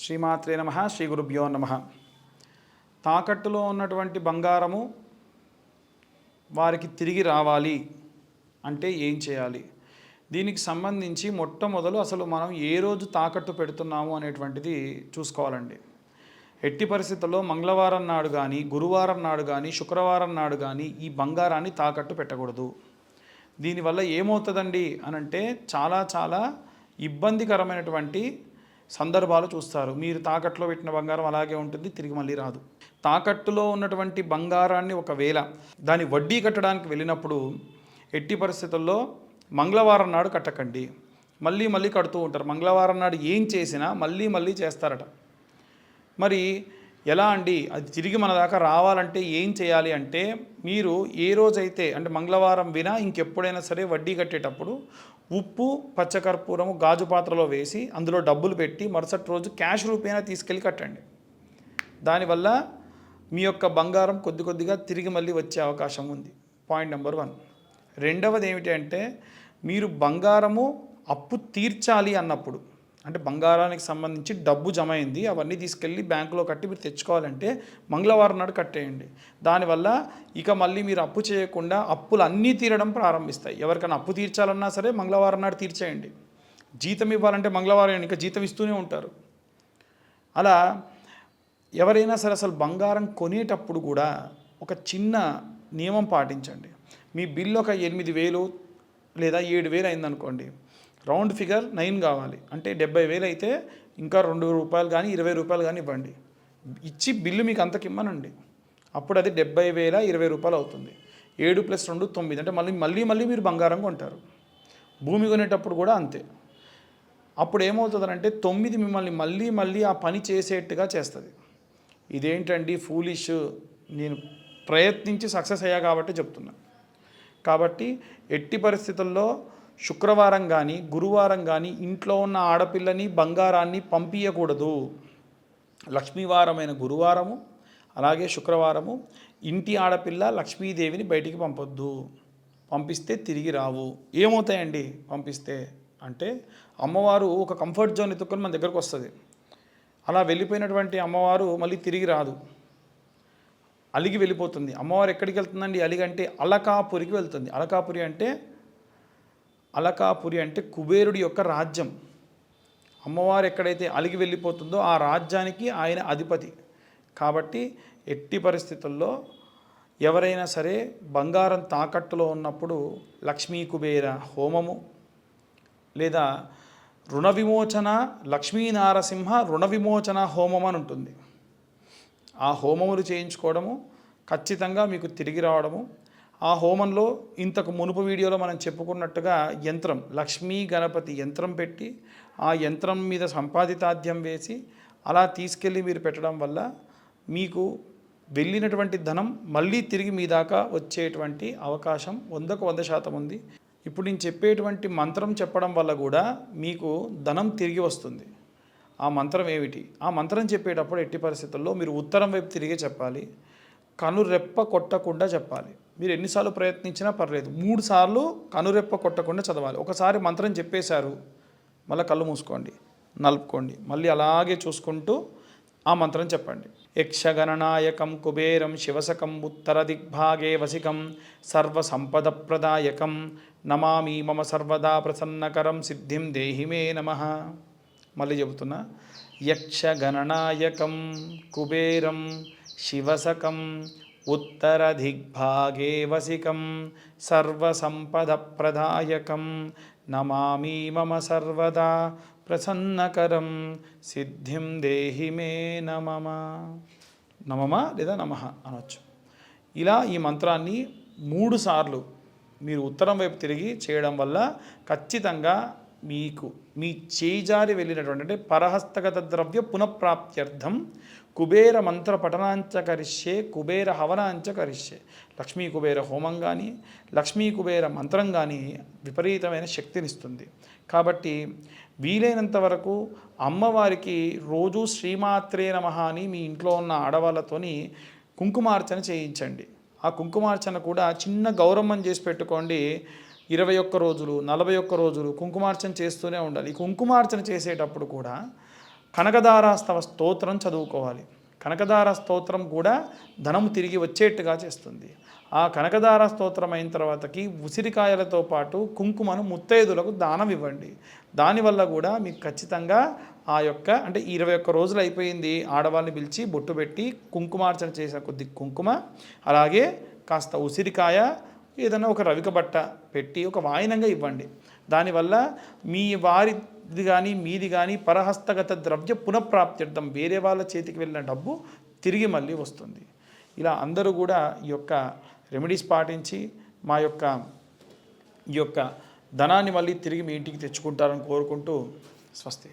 శ్రీమాత్రే నమః శ్రీ గురుభ్యో నమః. తాకట్టులో ఉన్నటువంటి బంగారము వారికి తిరిగి రావాలి అంటే ఏం చేయాలి? దీనికి సంబంధించి మొట్టమొదలు అసలు మనం ఏ రోజు తాకట్టు పెడుతున్నాము అనేటువంటిది చూసుకోవాలండి. ఎట్టి పరిస్థితుల్లో మంగళవారం నాడు కానీ, గురువారం నాడు కానీ, శుక్రవారం నాడు కానీ ఈ బంగారాన్ని తాకట్టు పెట్టకూడదు. దీనివల్ల ఏమవుతుందండి అనంటే చాలా ఇబ్బందికరమైనటువంటి సందర్భాలు చూస్తారు. మీరు తాకట్టులో పెట్టిన బంగారం అలాగే ఉంటుంది, తిరిగి మళ్ళీ రాదు. తాకట్టులో ఉన్నటువంటి బంగారాన్ని ఒకవేళ దాని వడ్డీ కట్టడానికి వెళ్ళినప్పుడు ఎట్టి పరిస్థితుల్లో మంగళవారం నాడు కట్టకండి. మళ్ళీ కడుతూ ఉంటారు. మంగళవారం నాడు ఏం చేసినా మళ్ళీ చేస్తారట. మరి ఎలా అండి అది తిరిగి మన దాకా రావాలంటే ఏం చేయాలి అంటే, మీరు ఏ రోజైతే అంటే మంగళవారం వినా ఇంకెప్పుడైనా సరే వడ్డీ కట్టేటప్పుడు ఉప్పు, పచ్చకర్పూరము గాజు పాత్రలో వేసి అందులో డబ్బులు పెట్టి మరుసటి రోజు క్యాష్ రూపేణా తీసుకెళ్ళి కట్టండి. దానివల్ల మీ యొక్క బంగారం కొద్దిగా తిరిగి మళ్ళీ వచ్చే అవకాశం ఉంది. Point number 1. రెండవది ఏమిటి అంటే, మీరు బంగారము అప్పు తీర్చాలి అన్నప్పుడు, అంటే బంగారానికి సంబంధించి డబ్బు జమ అయింది, అవన్నీ తీసుకెళ్ళి బ్యాంకులో కట్టి మీరు తెచ్చుకోవాలంటే మంగళవారం నాడు కట్టేయండి. దానివల్ల ఇక మళ్ళీ మీరు అప్పు చేయకుండా అప్పులు అన్నీ తీరడం ప్రారంభిస్తాయి. ఎవరికైనా అప్పు తీర్చాలన్నా సరే మంగళవారం నాడు తీర్చేయండి. జీతం ఇవ్వాలంటే మంగళవారం ఇంకా జీతం ఇస్తూనే ఉంటారు. అలా ఎవరైనా సరే అసలు బంగారం కొనేటప్పుడు కూడా ఒక చిన్న నియమం పాటించండి. మీ బిల్లు ఒక 8,000 లేదా 7,000 అయిందనుకోండి, రౌండ్ ఫిగర్ 9 కావాలి. అంటే 70,000 అయితే ఇంకా ₹2 కానీ ₹20 కానీ ఇవ్వండి. ఇచ్చి బిల్లు మీకు అంతకి ఇమ్మనండి. అప్పుడు అది 70,000 ₹20 అవుతుంది. 7 + 2 9. అంటే మళ్ళీ మీరు బంగారం కొంటారు. భూమి కొనేటప్పుడు కూడా అంతే. అప్పుడు ఏమవుతుందంటే 9 మిమ్మల్ని మళ్ళీ ఆ పని చేసేట్టుగా చేస్తుంది. ఇదేంటండి ఫూలిష్, నేను ప్రయత్నించి సక్సెస్ అయ్యా కాబట్టి చెప్తున్నా. కాబట్టి ఎట్టి పరిస్థితుల్లో శుక్రవారం కానీ, గురువారం కానీ ఇంట్లో ఉన్న ఆడపిల్లని బంగారాన్ని పంపించకూడదు. లక్ష్మీవారమైన గురువారము అలాగే శుక్రవారము ఇంటి ఆడపిల్ల లక్ష్మీదేవిని బయటికి పంపొద్దు. పంపిస్తే తిరిగి రావు. ఏమవుతాయండి పంపిస్తే అంటే, అమ్మవారు ఒక కంఫర్ట్ జోన్ ఎత్తుకొని మన దగ్గరకు వస్తుంది. అలా వెళ్ళిపోయినటువంటి అమ్మవారు మళ్ళీ తిరిగి రాదు, అలిగి వెళ్ళిపోతుంది. అమ్మవారు ఎక్కడికి వెళ్తుందండి? అలిగంటే అలకాపురికి వెళ్తుంది. అలకాపురి అంటే కుబేరుడి యొక్క రాజ్యం. అమ్మవారు ఎక్కడైతే అలిగి వెళ్ళిపోతుందో ఆ రాజ్యానికి ఆయన అధిపతి. కాబట్టి ఎట్టి పరిస్థితుల్లో ఎవరైనా సరే బంగారం తాకట్టులో ఉన్నప్పుడు లక్ష్మీ కుబేర హోమము లేదా రుణ విమోచన, లక్ష్మీనారసింహ రుణ విమోచన హోమం అని ఉంటుంది. ఆ హోమములు చేయించుకోవడము ఖచ్చితంగా మీకు తిరిగి రావడము. ఆ హోమంలో ఇంతకు మునుపు వీడియోలో మనం చెప్పుకున్నట్టుగా యంత్రం, లక్ష్మీ గణపతి యంత్రం పెట్టి ఆ యంత్రం మీద సంపాదితాద్యం వేసి అలా తీసుకెళ్ళి మీరు పెట్టడం వల్ల మీకు వెళ్ళినటువంటి ధనం మళ్ళీ తిరిగి మీ దాకా వచ్చేటువంటి అవకాశం 100% ఉంది. ఇప్పుడు నేను చెప్పేటువంటి మంత్రం చెప్పడం వల్ల కూడా మీకు ధనం తిరిగి వస్తుంది. ఆ మంత్రం ఏమిటి? ఆ మంత్రం చెప్పేటప్పుడు ఎట్టి పరిస్థితుల్లో మీరు ఉత్తరం వైపు తిరిగే చెప్పాలి. కనురెప్ప కొట్టకుండా చెప్పాలి. మీరు ఎన్నిసార్లు ప్రయత్నించినా పర్లేదు, 3 సార్లు కనురెప్ప కొట్టకుండా చదవాలి. ఒకసారి మంత్రం చెప్పేశారు, మళ్ళీ కళ్ళు మూసుకోండి, నలుపుకోండి, మళ్ళీ అలాగే చూసుకుంటూ ఆ మంత్రం చెప్పండి. యక్షగణనాయకం కుబేరం శివసకం ఉత్తర దిగ్భాగే వసికం సర్వసంపద ప్రదాయకం నమామి మమ సర్వదా ప్రసన్నకరం సిద్ధిం దేహి మే నమః. మళ్ళీ చెబుతున్నా. యక్షగణనాయకం కుబేరం శివసకం ఉత్తర దిగ్భాగే వసికం సర్వసంపద ప్రదాయకం నమామి మమ సర్వదా ప్రసన్నకరం సిద్ధిం దేహి మే నమమ లేదా నమః అనొచ్చు. ఇలా ఈ మంత్రాన్ని 3 సార్లు మీరు ఉత్తరం వైపు తిరిగి చేయడం వల్ల ఖచ్చితంగా మీకు మీ చేజారి వెళ్ళినటువంటి అంటే పరహస్తగత ద్రవ్య పునఃప్రాప్త్యర్థం కుబేర మంత్ర పఠనాంచ కరిష్యే కుబేర హవనాంచ కరిష్యే. లక్ష్మీ కుబేర హోమం కానీ, లక్ష్మీ కుబేర మంత్రం కానీ విపరీతమైన శక్తినిస్తుంది. కాబట్టి వీలైనంత వరకు అమ్మవారికి రోజు శ్రీమాత్రే నమః అని మీ ఇంట్లో ఉన్న ఆడవాళ్ళతోని కుంకుమార్చన చేయించండి. ఆ కుంకుమార్చన కూడా చిన్న గౌరమ్మం చేసి పెట్టుకోండి. 21 రోజులు 41 రోజులు కుంకుమార్చన చేస్తూనే ఉండాలి. ఈ కుంకుమార్చన చేసేటప్పుడు కూడా కనకదారాస్తవ స్తోత్రం చదువుకోవాలి. కనకదార స్తోత్రం కూడా ధనము తిరిగి వచ్చేట్టుగా చేస్తుంది. ఆ కనకదార స్తోత్రం అయిన తర్వాతకి ఉసిరికాయలతో పాటు కుంకుమను ముత్తైదులకు దానం ఇవ్వండి. దానివల్ల కూడా మీకు ఖచ్చితంగా ఆ యొక్క అంటే 21 రోజులు అయిపోయింది, ఆడవాళ్ళని పిలిచి బొట్టు పెట్టి కుంకుమార్చన చేసిన కొద్ది కుంకుమ, అలాగే కాస్త ఉసిరికాయ, ఏదైనా ఒక రవిక బట్ట పెట్టి ఒక వాయినంగా ఇవ్వండి. దానివల్ల మీ వారిది కానీ మీది కానీ పరహస్తగత ద్రవ్య పునఃప్రాప్త్యర్థం, వేరే వాళ్ళ చేతికి వెళ్ళిన డబ్బు తిరిగి మళ్ళీ వస్తుంది. ఇలా అందరూ కూడా ఈ యొక్క రెమెడీస్ పాటించి ఈ యొక్క ధనాన్ని మళ్ళీ తిరిగి మీ ఇంటికి తెచ్చుకుంటారని కోరుకుంటూ స్వస్తి.